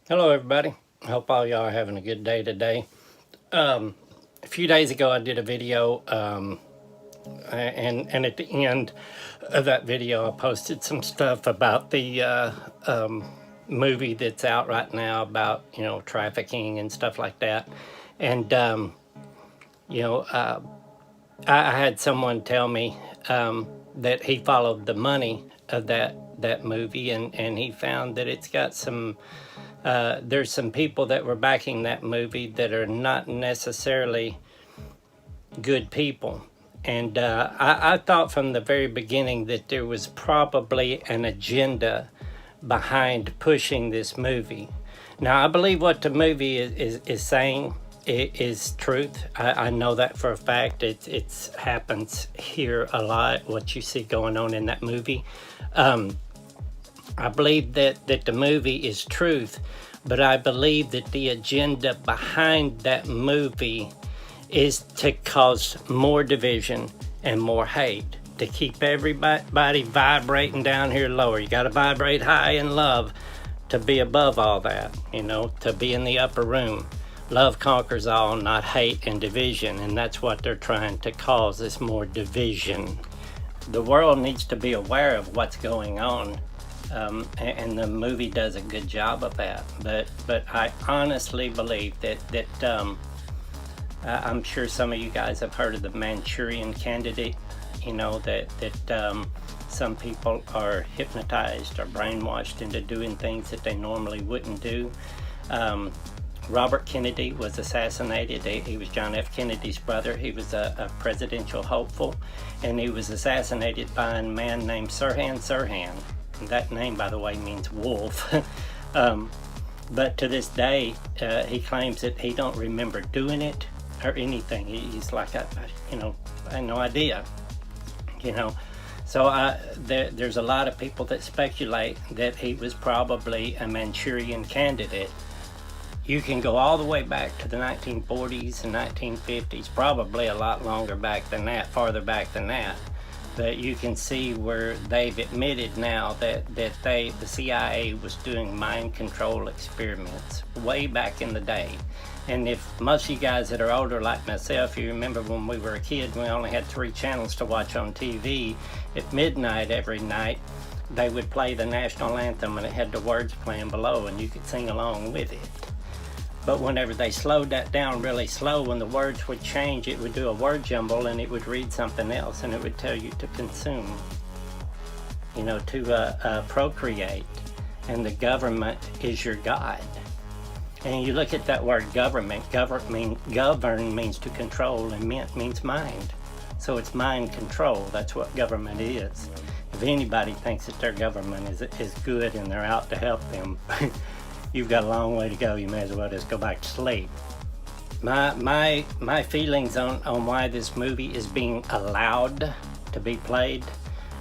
Hello, everybody. I hope all y'all are having a good day today. A few days ago, I did a video, and at the end of that video, I posted some stuff about the movie that's out right now about trafficking and stuff like that. And you know, uh, I had someone tell me that he followed the money of that movie, and he found that it's got some. There's some people that were backing that movie that are not necessarily good people. And I thought from the very beginning that there was probably an agenda behind pushing this movie. Now, I believe what the movie is saying is truth. I know that for a fact. It happens here a lot, what you see going on in that movie. I believe that the movie is truth, but I believe that the agenda behind that movie is to cause more division and more hate, to keep everybody vibrating down here lower. You got to vibrate high in love to be above all that, to be in the upper room. Love conquers all, not hate and division, and that's what they're trying to cause, is more division. The world needs to be aware of what's going on. And the movie does a good job of that. But I honestly believe that I'm sure some of you guys have heard of the Manchurian Candidate. That some people are hypnotized or brainwashed into doing things that they normally wouldn't do. Robert Kennedy was assassinated. He was John F. Kennedy's brother. He was a presidential hopeful, and he was assassinated by a man named Sirhan Sirhan. That name, by the way, means wolf. But to this day, he claims that he don't remember doing it or anything. He's like, I had no idea. So there's a lot of people that speculate that he was probably a Manchurian Candidate. You can go all the way back to the 1940s and 1950s, probably a lot longer back than that, farther back than that. But you can see where they've admitted now that the CIA was doing mind control experiments way back in the day. And if most of you guys that are older like myself, you remember when we were a kid, we only had 3 channels to watch on TV. At midnight every night, they would play the national anthem, and it had the words playing below, and you could sing along with it. But whenever they slowed that down really slow, when the words would change, it would do a word jumble, and it would read something else, and it would tell you to consume, to procreate. And the government is your God. And you look at that word government, govern means to control, and ment means mind. So it's mind control. That's what government is. If anybody thinks that their government is good and they're out to help them, you've got a long way to go. You may as well just go back to sleep. My feelings on why this movie is being allowed to be played,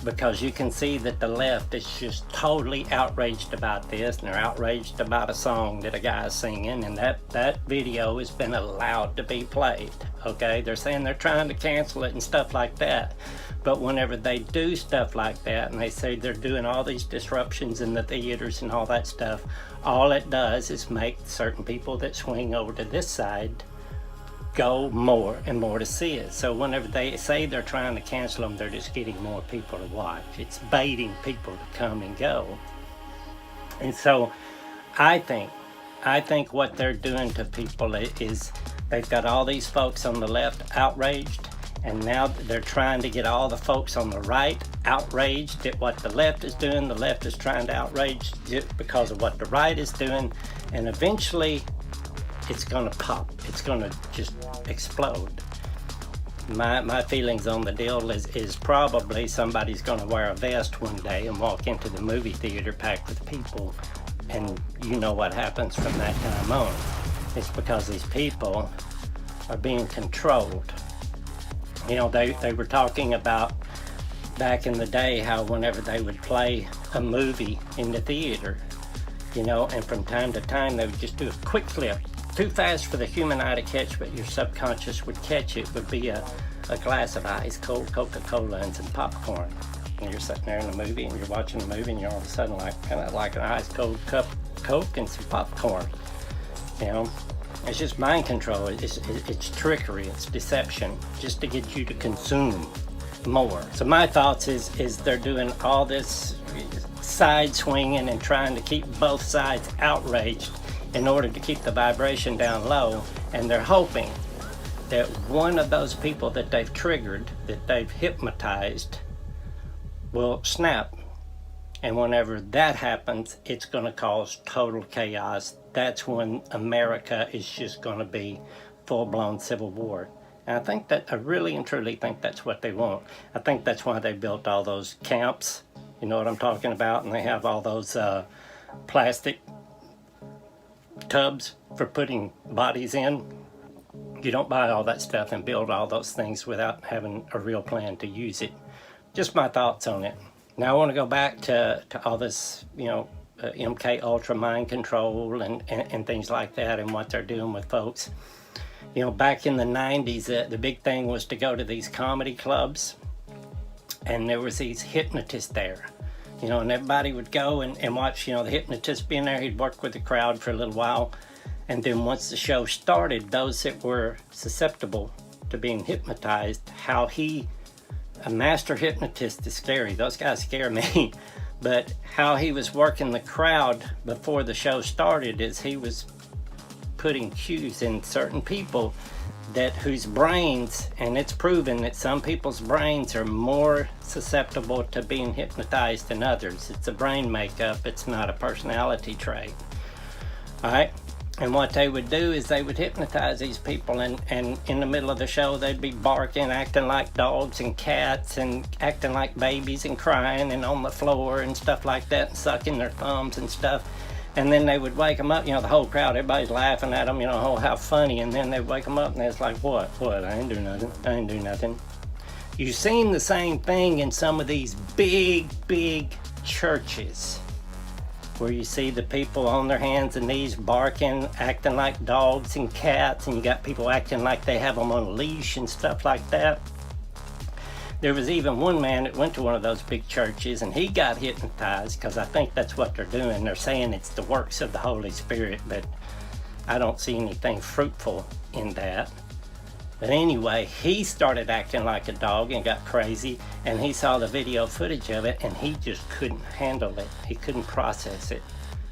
because you can see that the left is just totally outraged about this, and they're outraged about a song that a guy is singing, and that video has been allowed to be played. Okay, they're saying they're trying to cancel it and stuff like that. But whenever they do stuff like that, and they say they're doing all these disruptions in the theaters and all that stuff, all it does is make certain people that swing over to this side go more and more to see it. So whenever they say they're trying to cancel them, they're just getting more people to watch. It's baiting people to come and go. And so I think what they're doing to people is they've got all these folks on the left outraged, and now they're trying to get all the folks on the right outraged at what the left is doing. The left is trying to outrage because of what the right is doing, and eventually it's going to pop. It's going to just explode. My feelings on the deal is probably somebody's going to wear a vest one day and walk into the movie theater packed with people, and you know what happens from that time on. It's because these people are being controlled. They were talking about back in the day how whenever they would play a movie in the theater, and from time to time they would just do a quick flip, too fast for the human eye to catch, but your subconscious would catch it, would be a glass of ice cold Coca-Cola and some popcorn. And you're sitting there in the movie and you're watching the movie, and you're all of a sudden kind of like an ice cold cup Coke and some popcorn. You know, it's just mind control. It's trickery. It's deception, just to get you to consume more. So my thoughts is they're doing all this side swinging and trying to keep both sides outraged in order to keep the vibration down low, and they're hoping that one of those people that they've triggered, that they've hypnotized, will snap. And whenever that happens, it's going to cause total chaos. That's when America is just going to be full-blown civil war. And I really and truly think that's what they want. I think that's why they built all those camps, you know what I'm talking about, and they have all those plastic tubs for putting bodies in. You don't buy all that stuff and build all those things without having a real plan to use it. Just my thoughts on it. Now I want to go back to all this, you know, MK Ultra mind control and things like that, and what they're doing with folks. You know, back in the 90s, the big thing was to go to these comedy clubs, and there was these hypnotists there. You know, and everybody would go and watch, you know, the hypnotist being there. He'd work with the crowd for a little while. And then once the show started, those that were susceptible to being hypnotized, a master hypnotist is scary. Those guys scare me. But how he was working the crowd before the show started is he was putting cues in certain people whose brains, and it's proven that some people's brains are more susceptible to being hypnotized than others. It's a brain makeup, it's not a personality trait. All right, and what they would do is they would hypnotize these people, and in the middle of the show they'd be barking, acting like dogs and cats, and acting like babies and crying and on the floor and stuff like that, and sucking their thumbs and stuff. And then they would wake them up, you know, the whole crowd, everybody's laughing at them, you know, oh, how funny. And then they'd wake them up and it's like, what? I ain't do nothing. You've seen the same thing in some of these big churches where you see the people on their hands and knees barking, acting like dogs and cats, and you got people acting like they have them on a leash and stuff like that. There was even one man that went to one of those big churches and he got hypnotized, because I think that's what they're doing. They're saying it's the works of the Holy Spirit, but I don't see anything fruitful in that. But anyway, he started acting like a dog and got crazy, and he saw the video footage of it and he just couldn't handle it. He couldn't process it.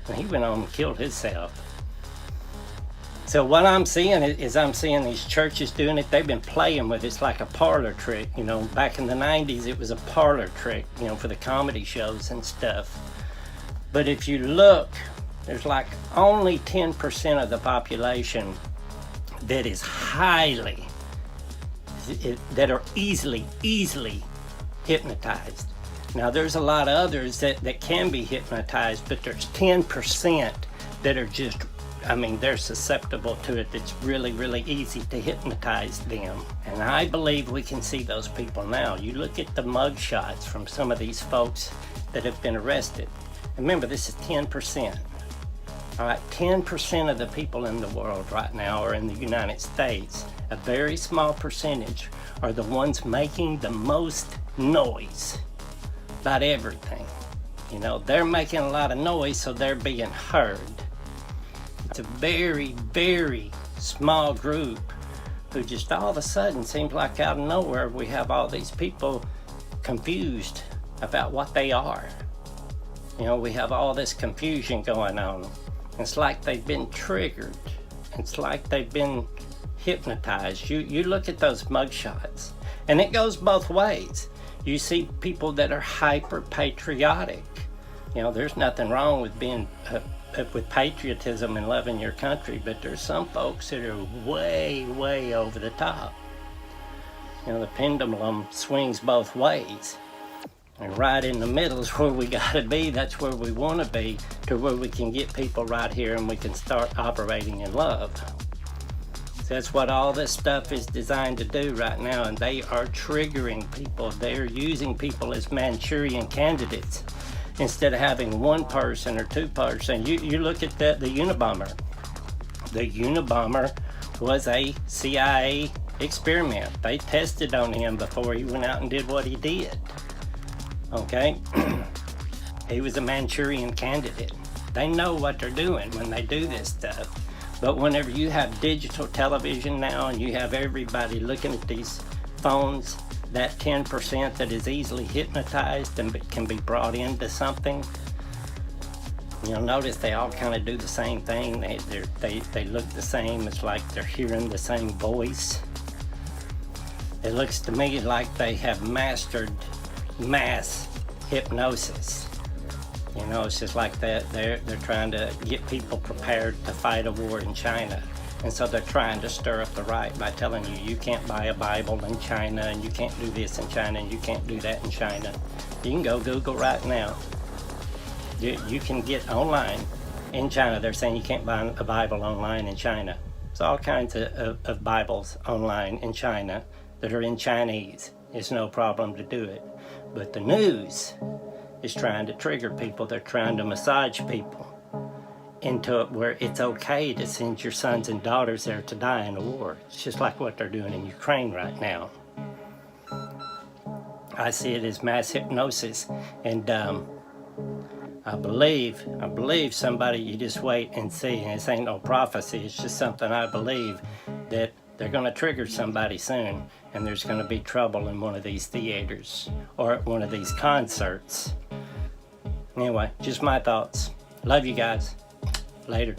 And he went on and killed himself. So what I'm seeing is I'm seeing these churches doing it. They've been playing with it. It's like a parlor trick. You know, back in the 90s, it was a parlor trick, you know, for the comedy shows and stuff. But if you look, there's like only 10% of the population that is that are easily hypnotized. Now, there's a lot of others that can be hypnotized, but there's 10% that are just, I mean, they're susceptible to it. It's really easy to hypnotize them. And I believe we can see those people now. You look at the mug shots from some of these folks that have been arrested. Remember, this is 10%. All right, 10% of the people in the world right now, or in the United States, a very small percentage, are the ones making the most noise about everything. You know, they're making a lot of noise, so they're being heard. It's a very small group who just all of a sudden seems like out of nowhere we have all these people confused about what they are. You know, we have all this confusion going on. It's like they've been triggered. It's like they've been hypnotized. You look at those mugshots, and it goes both ways. You see people that are hyper patriotic. You know, there's nothing wrong with being with patriotism and loving your country, but there's some folks that are way over the top. You know, the pendulum swings both ways. And right in the middle is where we gotta be. That's where we wanna be, to where we can get people right here and we can start operating in love. So that's what all this stuff is designed to do right now, and they are triggering people. They're using people as Manchurian candidates instead of having one person or two person. You look at the Unabomber. The Unabomber was a CIA experiment. They tested on him before he went out and did what he did. Okay? He was a Manchurian candidate. They know what they're doing when they do this stuff. But whenever you have digital television now and you have everybody looking at these phones, that 10% that is easily hypnotized and can be brought into something, you'll notice they all kind of do the same thing. They look the same. It's like they're hearing the same voice. It looks to me like they have mastered mass hypnosis. You know, it's just like that. They're trying to get people prepared to fight a war in China. And so they're trying to stir up the right by telling you, you can't buy a Bible in China, and you can't do this in China, and you can't do that in China. You can go Google right now. You can get online in China. They're saying you can't buy a Bible online in China. There's all kinds of Bibles online in China that are in Chinese. It's no problem to do it. But the news is trying to trigger people. They're trying to massage people into it where it's okay to send your sons and daughters there to die in a war. It's just like what they're doing in Ukraine right now. I see it as mass hypnosis, and I believe somebody, you just wait and see, and this ain't no prophecy, it's just something I believe, that they're going to trigger somebody soon, and there's going to be trouble in one of these theaters or at one of these concerts. Anyway, just my thoughts. Love you guys. Later.